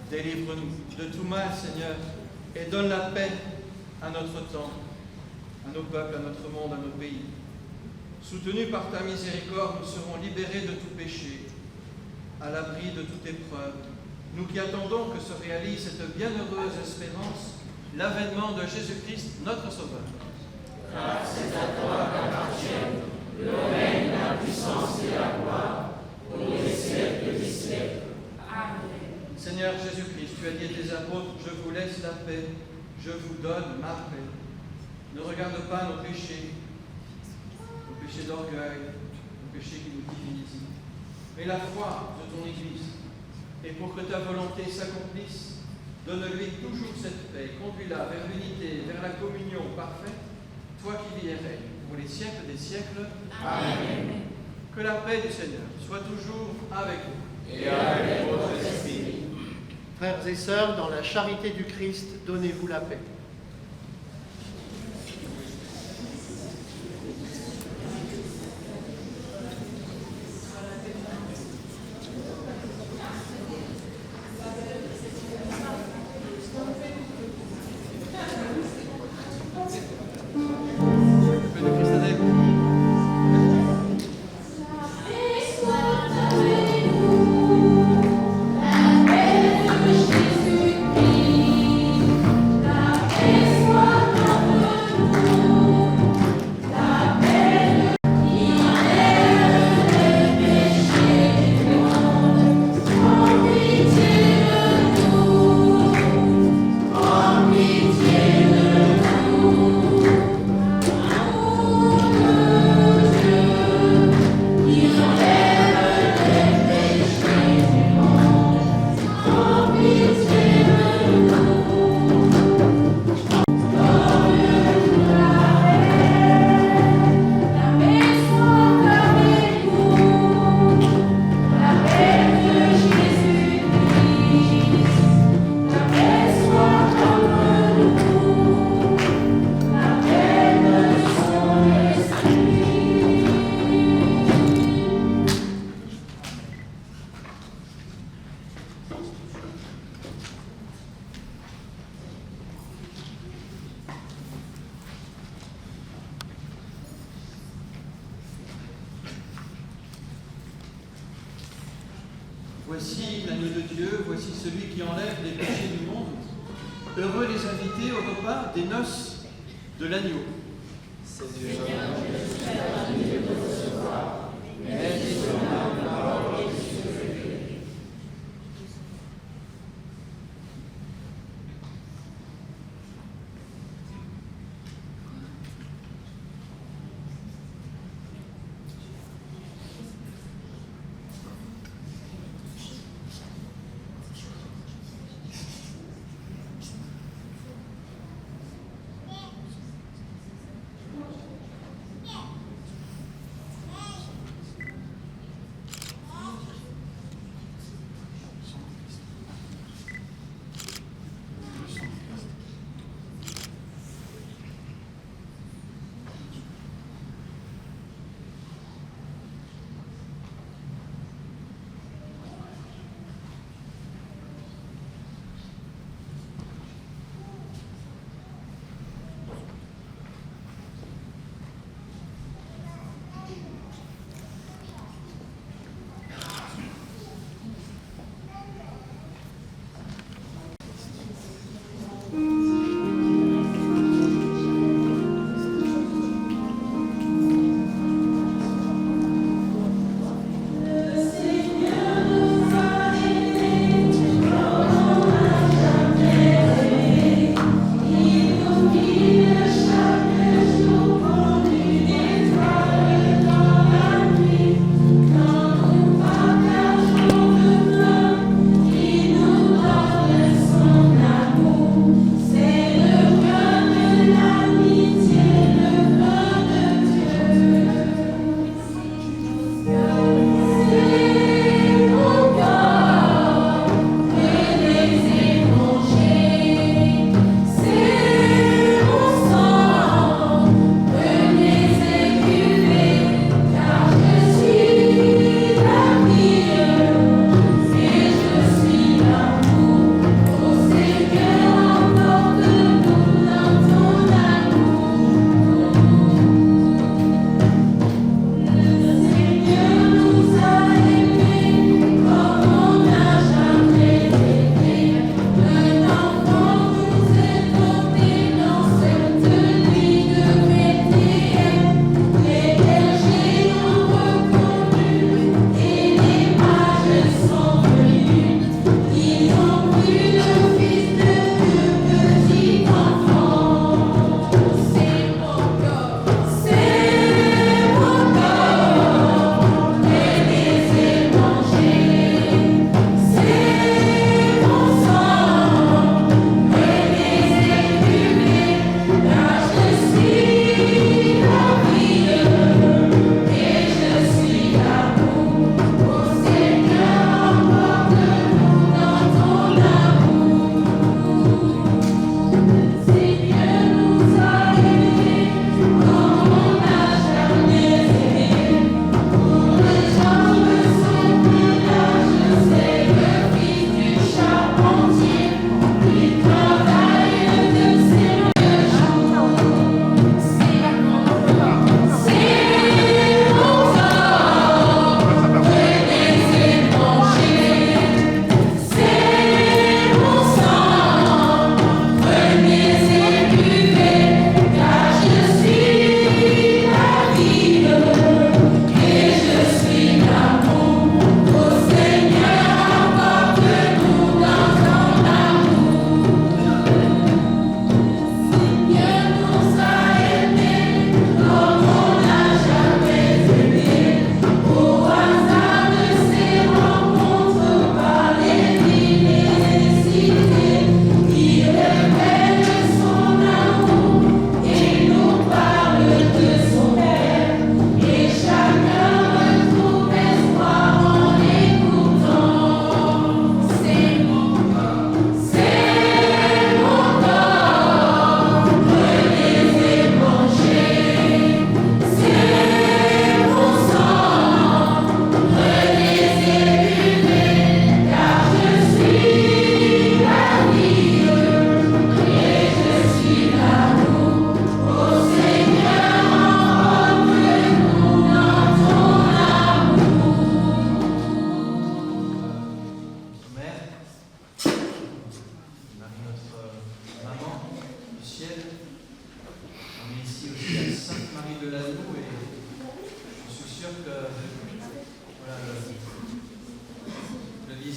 Délivre-nous de tout mal, Seigneur, et donne la paix à notre temps, à nos peuples, à notre monde, à nos pays. Soutenus par ta miséricorde, nous serons libérés de tout péché, à l'abri de toute épreuve. Nous qui attendons que se réalise cette bienheureuse espérance, l'avènement de Jésus-Christ, notre Sauveur. Car c'est à toi qu'appartiennent le règne, la puissance et la gloire Jésus-Christ, tu as dit à tes apôtres, je vous laisse la paix, je vous donne ma paix. Ne regarde pas nos péchés d'orgueil, nos péchés qui nous divinisent, mais la foi de ton Église. Et pour que ta volonté s'accomplisse, donne-lui toujours cette paix, conduis-la vers l'unité, vers la communion parfaite, toi qui vis et règnes pour les siècles des siècles. Amen. Que la paix du Seigneur soit toujours avec vous. Et avec votre esprit. Frères et sœurs, dans la charité du Christ, donnez-vous la paix. Voici l'agneau de Dieu, voici celui qui enlève les péchés du monde. Heureux les invités au repas des noces de l'agneau.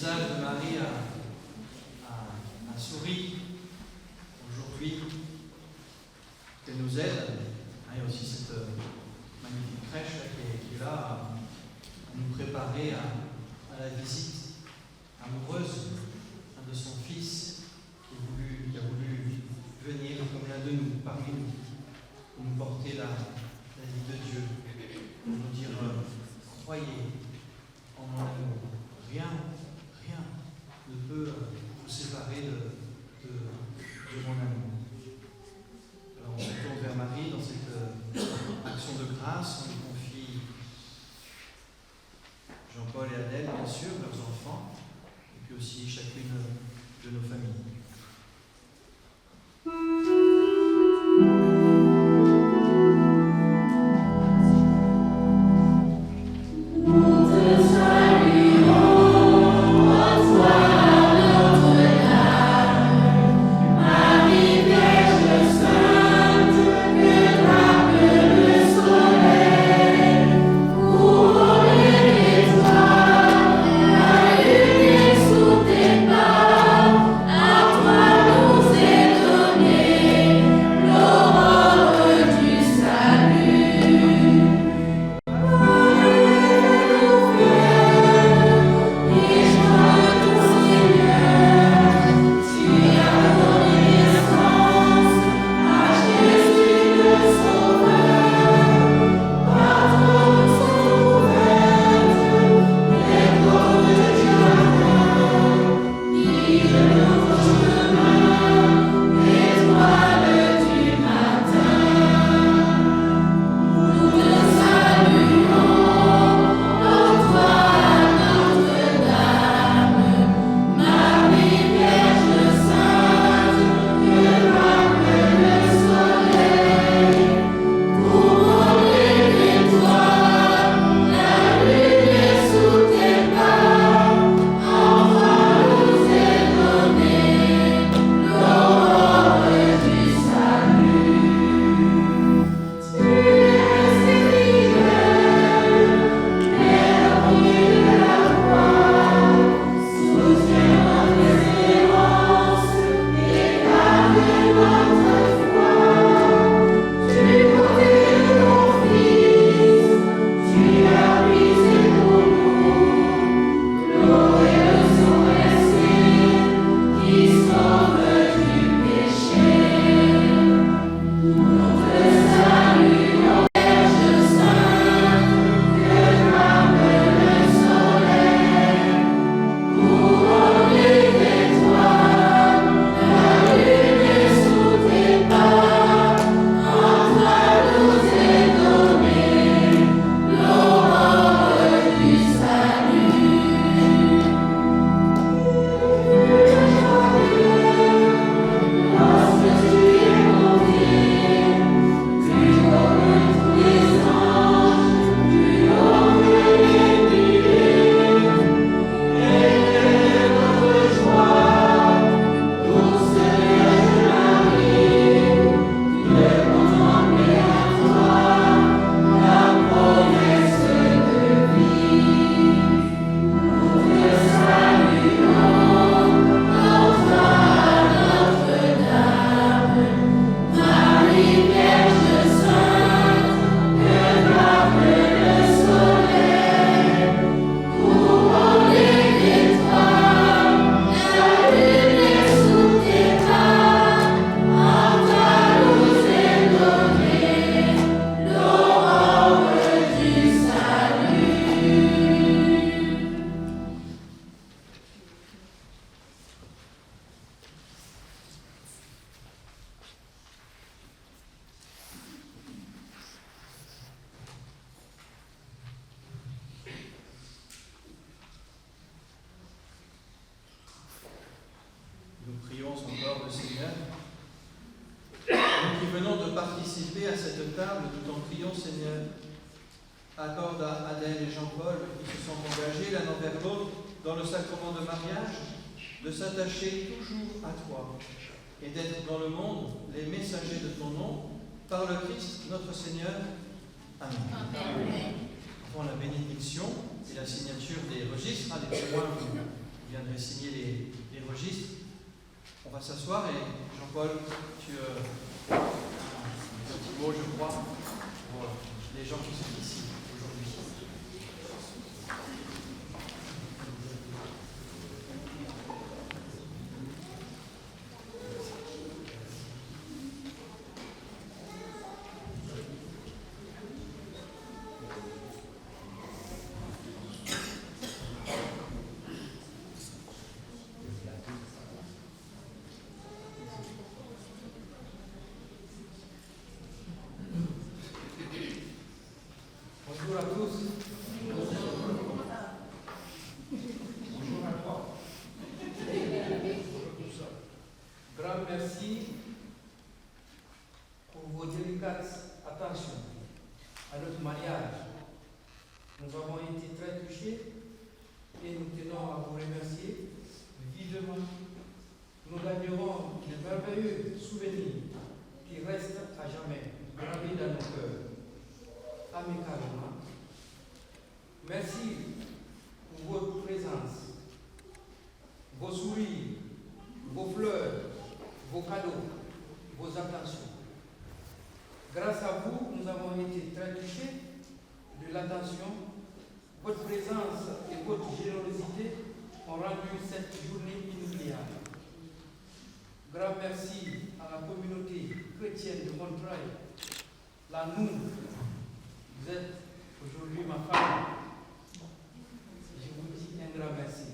visage de Marie a souri aujourd'hui, qu'elle nous aide. Il y a aussi cette magnifique crèche là, qui est là à nous préparer à la visite amoureuse de son fils qui a voulu venir comme l'un de nous, parmi nous, pour nous porter la vie de Dieu, pour nous dire croyez en mon amour. Rien ne peut vous séparer de mon amour. Alors on se tourne vers Marie dans cette action de grâce. On lui confie Jean-Paul et Adèle, bien sûr, leurs enfants, et puis aussi chacune de nos familles. participer à cette table, nous t'en prions, Seigneur. Accorde à Adèle et Jean-Paul, qui se sont engagés l'un envers l'autre dans le sacrement de mariage, de s'attacher toujours à toi et d'être dans le monde les messagers de ton nom, par le Christ notre Seigneur. Amen. Amen. Avant la bénédiction et la signature des registres, des témoins viendrez signer les registres. On va s'asseoir et Jean-Paul, tu un petit mot, je crois, pour les gens qui sont ici aujourd'hui. Bonjour à tous. Bonjour à toi. Grand merci pour vos délicates attentions à notre mariage. Nous avons été très touchés et nous tenons à vous remercier vivement. Nous garderons de merveilleux souvenirs qui restent à jamais gravés dans nos cœurs. Amicalement. Merci pour votre présence, vos sourires, vos fleurs, vos cadeaux, vos attentions. Grâce à vous, nous avons été très touchés de l'attention. Votre présence et votre générosité ont rendu cette journée inoubliable. Grand merci à la communauté chrétienne de Montreuil, la nous. Vous êtes aujourd'hui ma femme. Je vous dis un grand merci.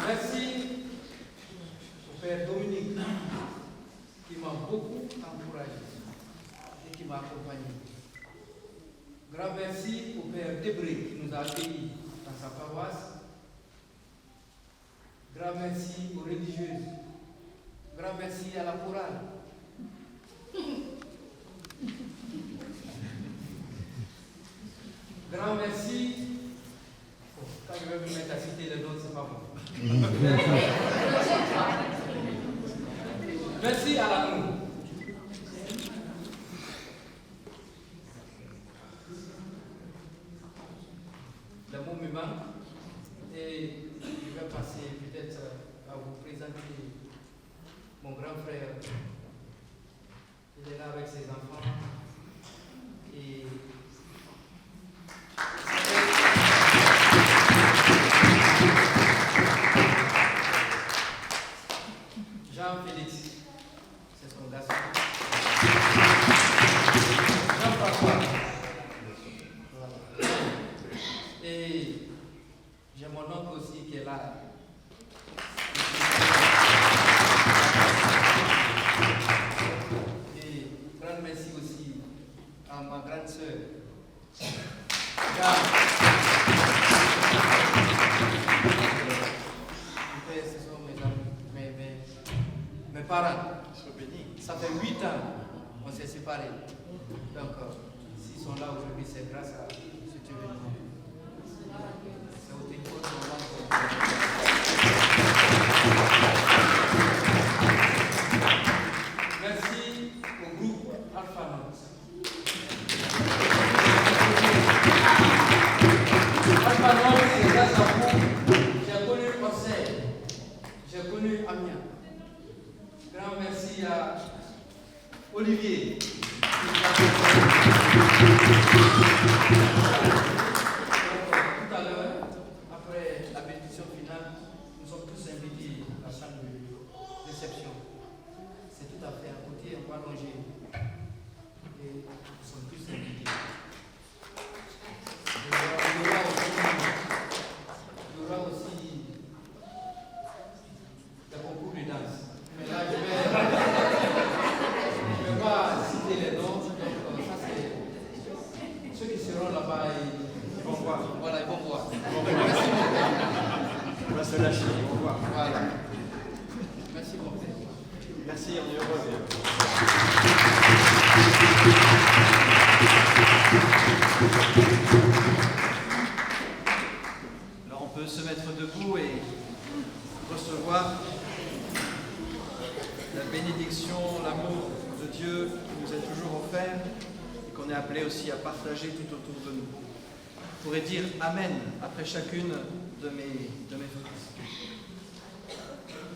Merci au Père Dominique qui m'a beaucoup encouragé et qui m'a accompagné. Grand merci au Père Debré qui nous a accueillis dans sa paroisse. Grand merci aux religieuses. Grand merci à la chorale. Grand merci. Oh, quand je vais me mettre à citer les noms, c'est pas bon. Merci à la nous. Le mot me manque et je vais passer peut-être à vous présenter mon grand frère. Il est là avec ses enfants et Jean-Félix, c'est son garçon. Jean-François. Et j'ai mon oncle aussi qui est là. Et grand merci aussi à ma grande sœur. Ce sont mes parents. Ça fait 8 ans qu'on s'est séparés. Donc, s'ils sont là aujourd'hui, c'est grâce à cet événement. C'est au téléphone Merci au groupe Alpha Note. Alpha Note, c'est grâce à vous, j'ai connu Conseil, j'ai connu Amiens. Grand merci à Olivier. Tout à l'heure, après la bénédiction finale, nous sommes tous invités à la salle de réception. C'est tout à fait à côté, on va longer. Et nous sommes tous invités. Il y aura aussi des concours de danse. Mais là, je ne vais pas citer les noms. Donc, ça, c'est ceux qui seront là-bas. qu'on est appelé aussi à partager tout autour de nous. Je pourrais dire Amen après chacune de mes phrases.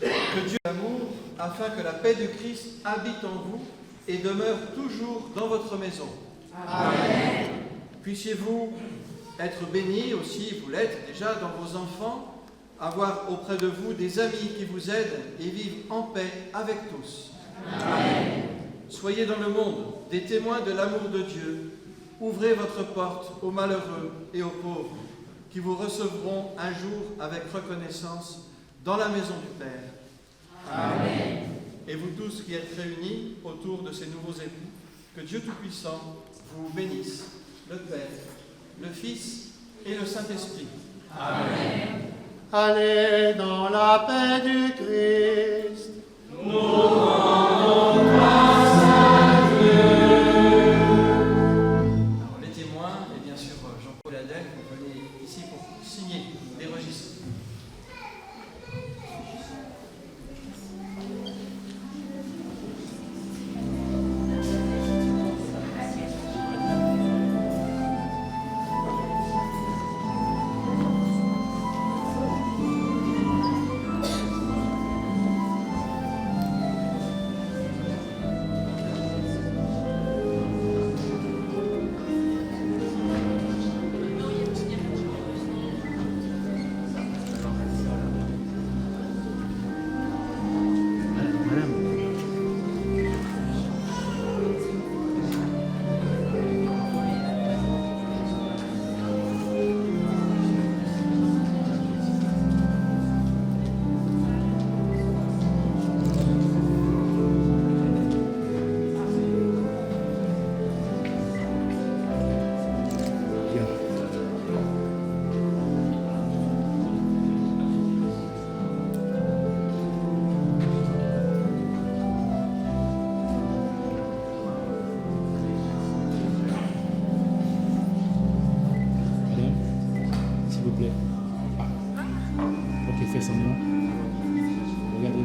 Que Dieu l'amour, afin que la paix de Christ habite en vous et demeure toujours dans votre maison. Amen. Puissiez-vous être bénis aussi, vous l'êtes déjà dans vos enfants, avoir auprès de vous des amis qui vous aident et vivent en paix avec tous. Amen. Soyez dans le monde des témoins de l'amour de Dieu. Ouvrez votre porte aux malheureux et aux pauvres, qui vous recevront un jour avec reconnaissance dans la maison du Père. Amen. Et vous tous qui êtes réunis autour de ces nouveaux époux, que Dieu Tout-Puissant vous bénisse, le Père, le Fils et le Saint-Esprit. Amen. Allez dans la paix du Christ. Nous Alors, les témoins, et bien sûr Jean-Paul et Adèle, vous venez ici pour signer les registres. Fais semblant. Regardez.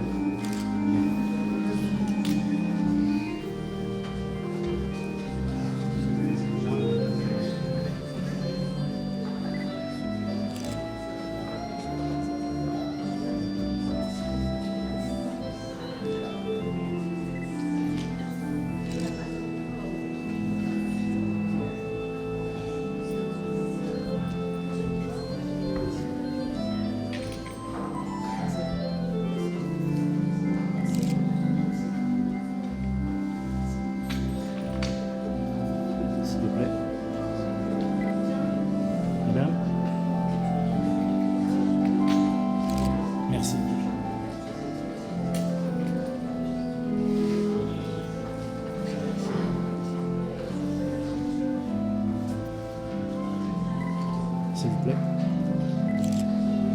S'il vous plaît.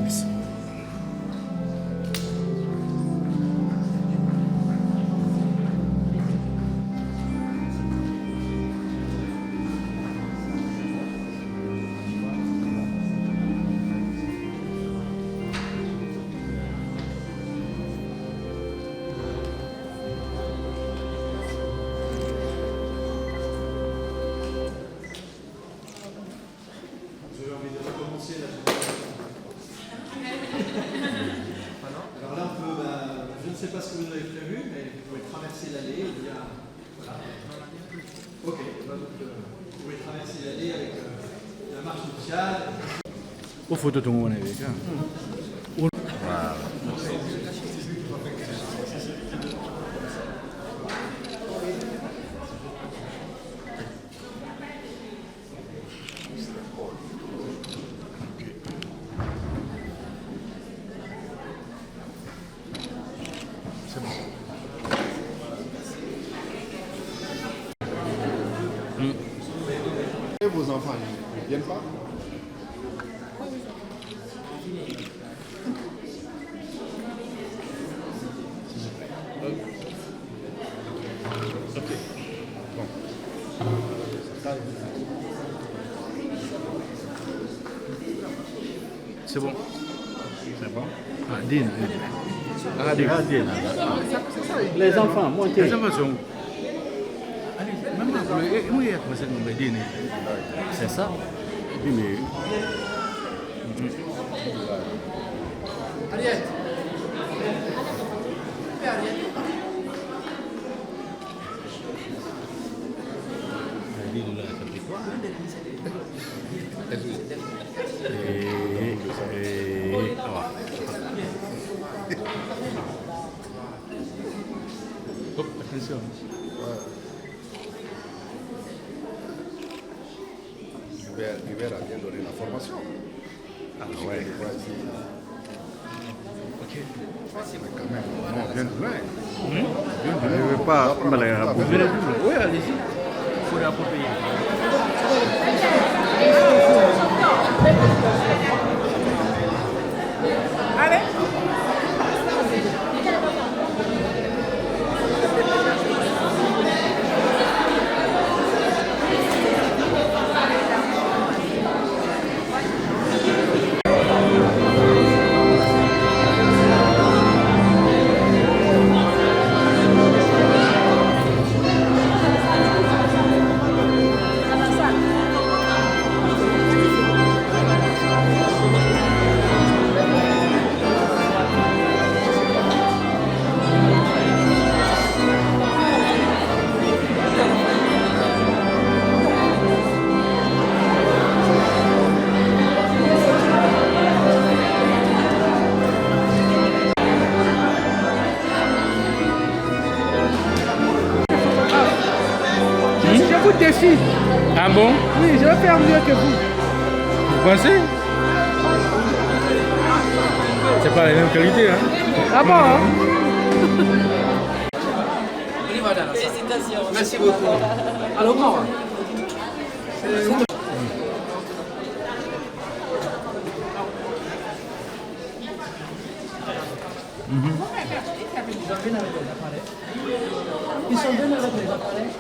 Merci. Alors là, je ne sais pas ce que vous avez prévu, mais vous pouvez traverser l'allée. Il y a... Voilà. Ok, donc, vous pouvez traverser l'allée avec la marche nuptiale. Au photo tout le monde avec. Et vos enfants, ils ne viennent pas? C'est bon. C'est bon. Ah, Dine. Ah, Dine. Les enfants, montez. Les enfants sont... Allez, même Oui, c'est ça. Oui, mais... Ariel. Hop, attention. Hubert a bien donné l'information. Ah ouais. Ok. Mais quand même, non, bien de loin. Je ne veux pas... Oui, allez-y. Il faut l'approprier. Allez. Défi. Ah bon? Oui, je vais faire mieux que vous. Vous pensez? C'est pas la même qualité, hein? Ah bon, hein? Félicitations. Merci beaucoup. Alors, comment? Ils sont bien avec les appareils.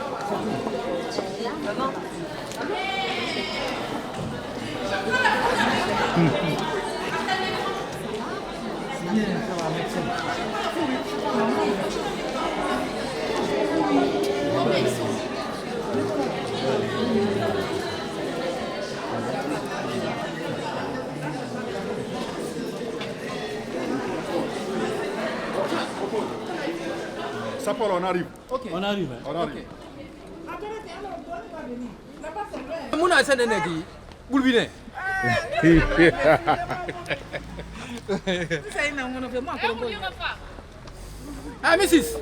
Ça, Paul, on arrive. Ok. On arrive. On arrive. Mouna Sénénéki, Boulbiné. Ah, Mrs.